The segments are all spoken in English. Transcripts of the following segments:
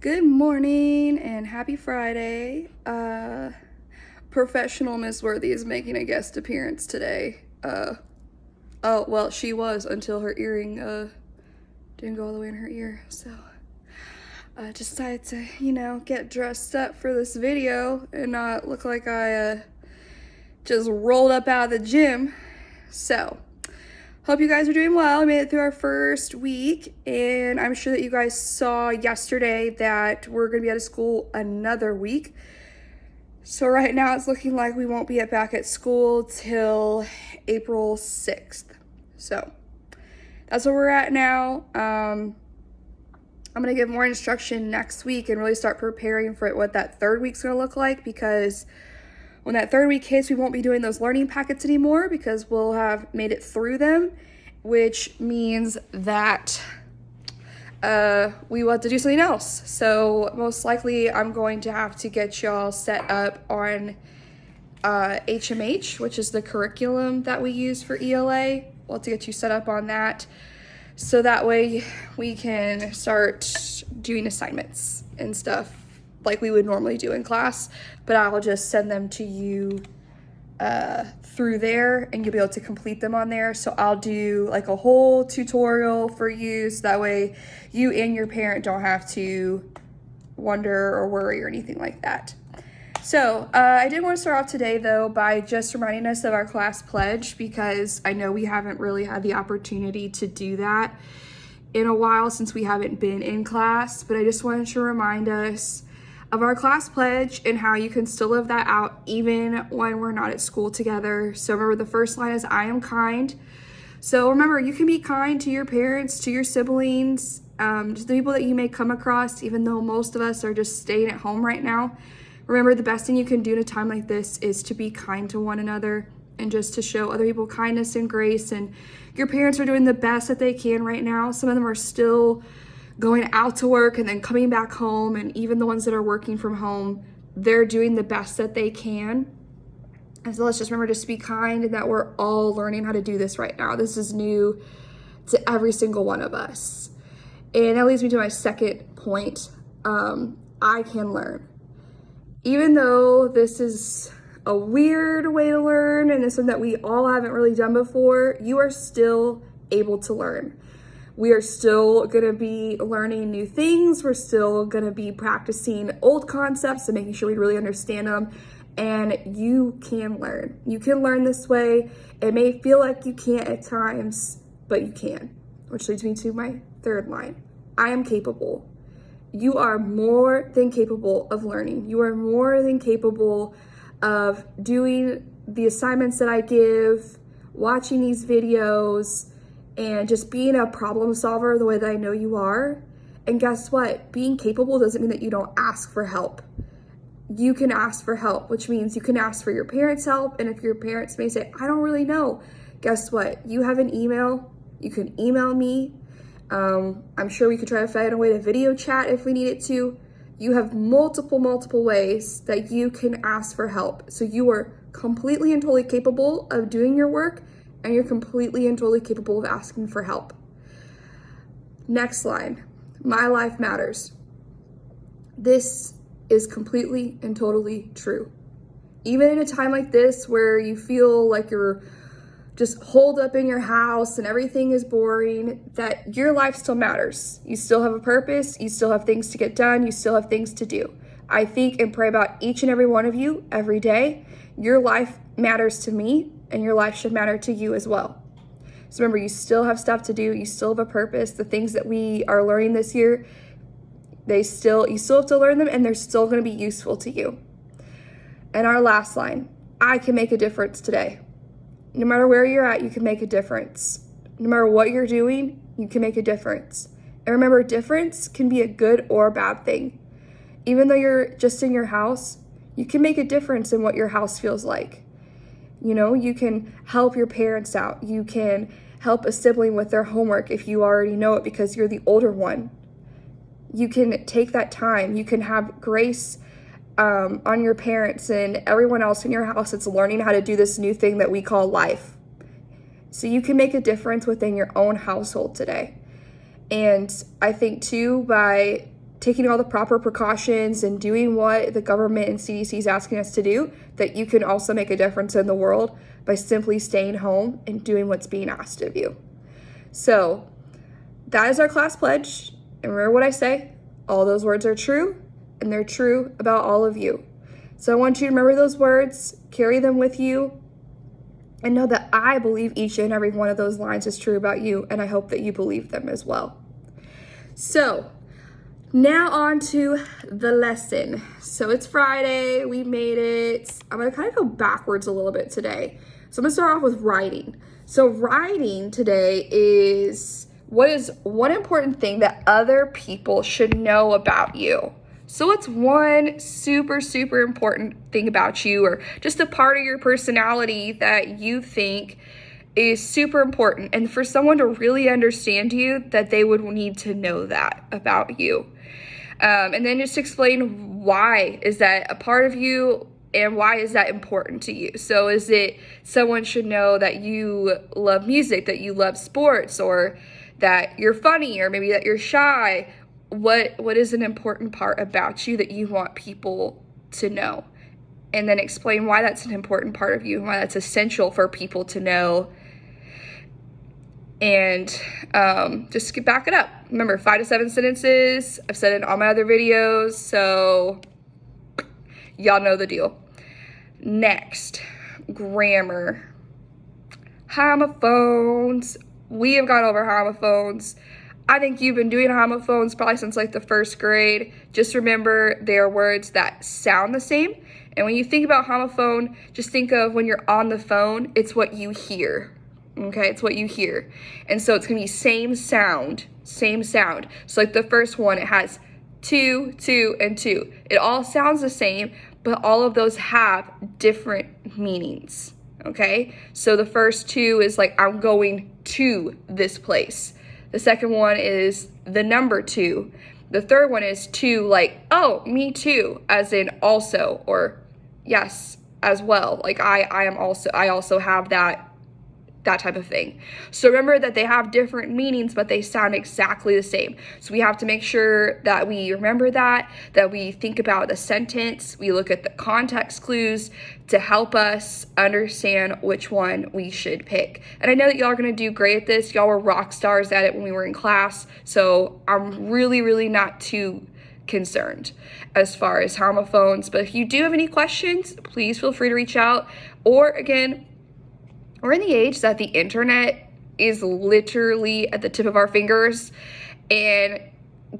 Good morning and happy Friday. Professional Miss Worthy is making a guest appearance today. Oh, well, she was until her earring, didn't go all the way in her ear. So, I decided to, get dressed up for this video and not look like I, just rolled up out of the gym. So, hope you guys are doing well. We made it through our first week, and I'm sure that you guys saw yesterday that we're going to be out of school another week. So right now it's looking like we won't be back at school till April 6th. So that's where we're at now. I'm going to give more instruction next week and really start preparing for what that third week's going to look like, because when that third week hits, we won't be doing those learning packets anymore because we'll have made it through them, which means that we will have to do something else. So most likely I'm going to have to get y'all set up on HMH, which is the curriculum that we use for ELA. We'll have to get you set up on that, so that way we can start doing assignments and stuff like we would normally do in class, but I'll just send them to you through there and you'll be able to complete them on there. So I'll do like a whole tutorial for you, so that way you and your parent don't have to wonder or worry or anything like that. So I did want to start off today though by just reminding us of our class pledge, because I know we haven't really had the opportunity to do that in a while since we haven't been in class, but I just wanted to remind us of our class pledge and how you can still live that out even when we're not at school together. So remember, the first line is I am kind. So remember, you can be kind to your parents, to your siblings, to the people that you may come across, even though most of us are just staying at home right now. Remember, the best thing you can do in a time like this is to be kind to one another and just to show other people kindness and grace. And your parents are doing the best that they can right now. Some of them are still going out to work and then coming back home, and even the ones that are working from home, they're doing the best that they can. And so let's just remember to be kind, and that we're all learning how to do this right now. This is new to every single one of us. And that leads me to my second point. I can learn. Even though this is a weird way to learn and it's something that we all haven't really done before, you are still able to learn. We are still going to be learning new things. We're still going to be practicing old concepts and making sure we really understand them. And you can learn. You can learn this way. It may feel like you can't at times, but you can. Which leads me to my third line. I am capable. You are more than capable of learning. You are more than capable of doing the assignments that I give, watching these videos, and just being a problem solver the way that I know you are. And guess what? Being capable doesn't mean that you don't ask for help. You can ask for help, which means you can ask for your parents' help. And if your parents may say, I don't really know, guess what? You have an email. You can email me. I'm sure we could try to find a way to video chat if we needed to. You have multiple ways that you can ask for help. So you are completely and totally capable of doing your work, and you're completely and totally capable of asking for help. Next line, my life matters. This is completely and totally true. Even in a time like this where you feel like you're just holed up in your house and everything is boring, that your life still matters. You still have a purpose. You still have things to get done. You still have things to do. I think and pray about each and every one of you every day. Your life matters to me, and your life should matter to you as well. So remember, you still have stuff to do. You still have a purpose. The things that we are learning this year, you still have to learn them, and they're still going to be useful to you. And our last line, I can make a difference today. No matter where you're at, you can make a difference. No matter what you're doing, you can make a difference. And remember, difference can be a good or a bad thing. Even though you're just in your house, you can make a difference in what your house feels like. You know, you can help your parents out. You can help a sibling with their homework if you already know it because you're the older one. You can take that time. You can have grace on your parents and everyone else in your house that's learning how to do this new thing that we call life. So you can make a difference within your own household today. And I think too, by taking all the proper precautions and doing what the government and CDC is asking us to do, that you can also make a difference in the world by simply staying home and doing what's being asked of you. So that is our class pledge. And remember what I say, all those words are true, and they're true about all of you. So I want you to remember those words, carry them with you, and know that I believe each and every one of those lines is true about you, and I hope that you believe them as well. So now on to the lesson. So it's Friday, we made it. I'm gonna kind of go backwards a little bit today. So I'm gonna start off with writing. So writing today is what is one important thing that other people should know about you. So what's one super, super important thing about you, or just a part of your personality that you think is super important, and for someone to really understand you, that they would need to know that about you. And then just explain why is that a part of you and why is that important to you. So is it someone should know that you love music, that you love sports, or that you're funny, or maybe that you're shy? What is an important part about you that you want people to know? And then explain why that's an important part of you and why that's essential for people to know. And just back it up. Remember, 5 to 7 sentences. I've said it in all my other videos, so y'all know the deal. Next, grammar. Homophones. We have gone over homophones. I think you've been doing homophones probably since like the 1st grade. Just remember, they are words that sound the same. And when you think about homophone, just think of when you're on the phone, it's what you hear. Okay, it's what you hear. And so it's gonna be same sound, same sound. So like the first one, it has 2, 2, and 2. It all sounds the same, but all of those have different meanings. Okay, so the first 2 is like, I'm going to this place. The second one is the number 2. The third one is 2, like, oh, me too, as in also, or yes, as well. Like I also have that type of thing. So remember that they have different meanings, but they sound exactly the same. So we have to make sure that we remember that we think about the sentence, we look at the context clues to help us understand which one we should pick. And I know that y'all are gonna do great at this. Y'all were rock stars at it when we were in class. So I'm really, really not too concerned as far as homophones. But if you do have any questions, please feel free to reach out. Or again, we're in the age that the internet is literally at the tip of our fingers, and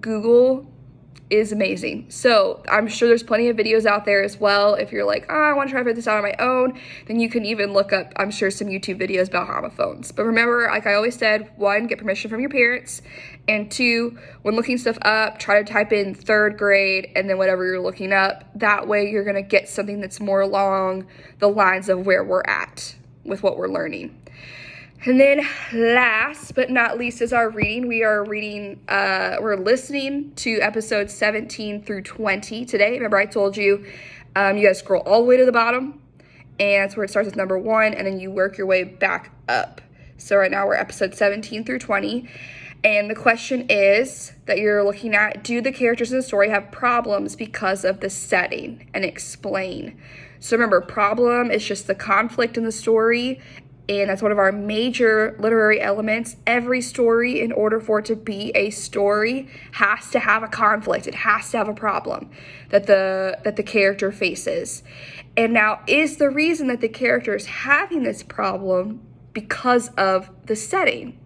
Google is amazing. So I'm sure there's plenty of videos out there as well. If you're like, oh, I want to try to figure this out on my own, then you can even look up, I'm sure, some YouTube videos about homophones. But remember, like I always said, 1, get permission from your parents, and 2, when looking stuff up, try to type in 3rd grade and then whatever you're looking up. That way you're going to get something that's more along the lines of where we're at with what we're learning. And then last but not least is our reading. We're listening to episodes 17 through 20 today. Remember I told you, you guys scroll all the way to the bottom, and that's where it starts with number 1, and then you work your way back up. So right now we're episode 17 through 20. And the question is that you're looking at, do the characters in the story have problems because of the setting? And explain. So remember, problem is just the conflict in the story, and that's one of our major literary elements. Every story, in order for it to be a story, has to have a conflict. It has to have a problem that the character faces. And now, is the reason that the character is having this problem because of the setting?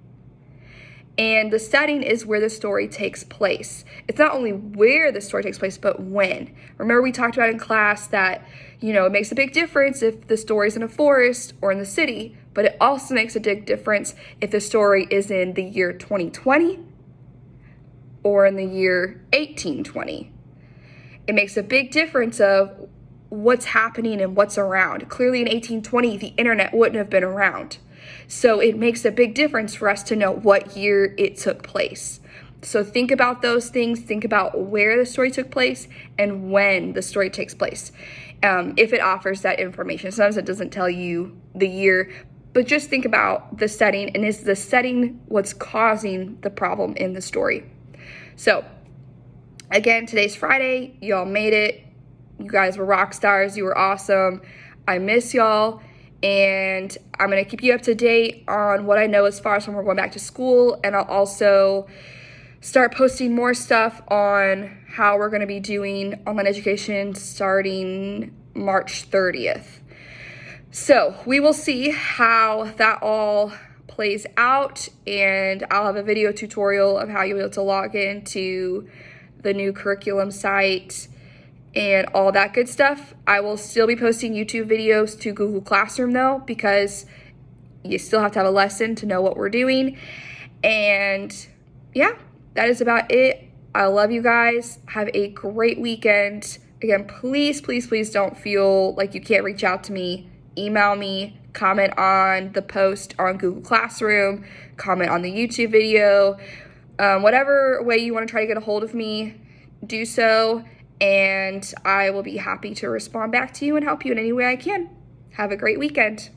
And the setting is where the story takes place. It's not only where the story takes place, but when. Remember we talked about in class that, it makes a big difference if the story's in a forest or in the city, but it also makes a big difference if the story is in the year 2020 or in the year 1820. It makes a big difference of what's happening and what's around. Clearly in 1820, the internet wouldn't have been around. So it makes a big difference for us to know what year it took place. So think about those things. Think about where the story took place and when the story takes place. If it offers that information. Sometimes it doesn't tell you the year, but just think about the setting, and is the setting what's causing the problem in the story? So Again, today's Friday. Y'all made it. You guys were rock stars. You were awesome. I miss y'all. And I'm going to keep you up to date on what I know as far as when we're going back to school. And I'll also start posting more stuff on how we're going to be doing online education starting March 30th. So we will see how that all plays out, and I'll have a video tutorial of how you'll be able to log into the new curriculum site and all that good stuff. I will still be posting YouTube videos to Google Classroom though, because you still have to have a lesson to know what we're doing. And yeah, that is about it. I love you guys. Have a great weekend. Again, please, please, please don't feel like you can't reach out to me. Email me, comment on the post on Google Classroom, comment on the YouTube video. Whatever way you want to try to get a hold of me, do so, and I will be happy to respond back to you and help you in any way I can. Have a great weekend.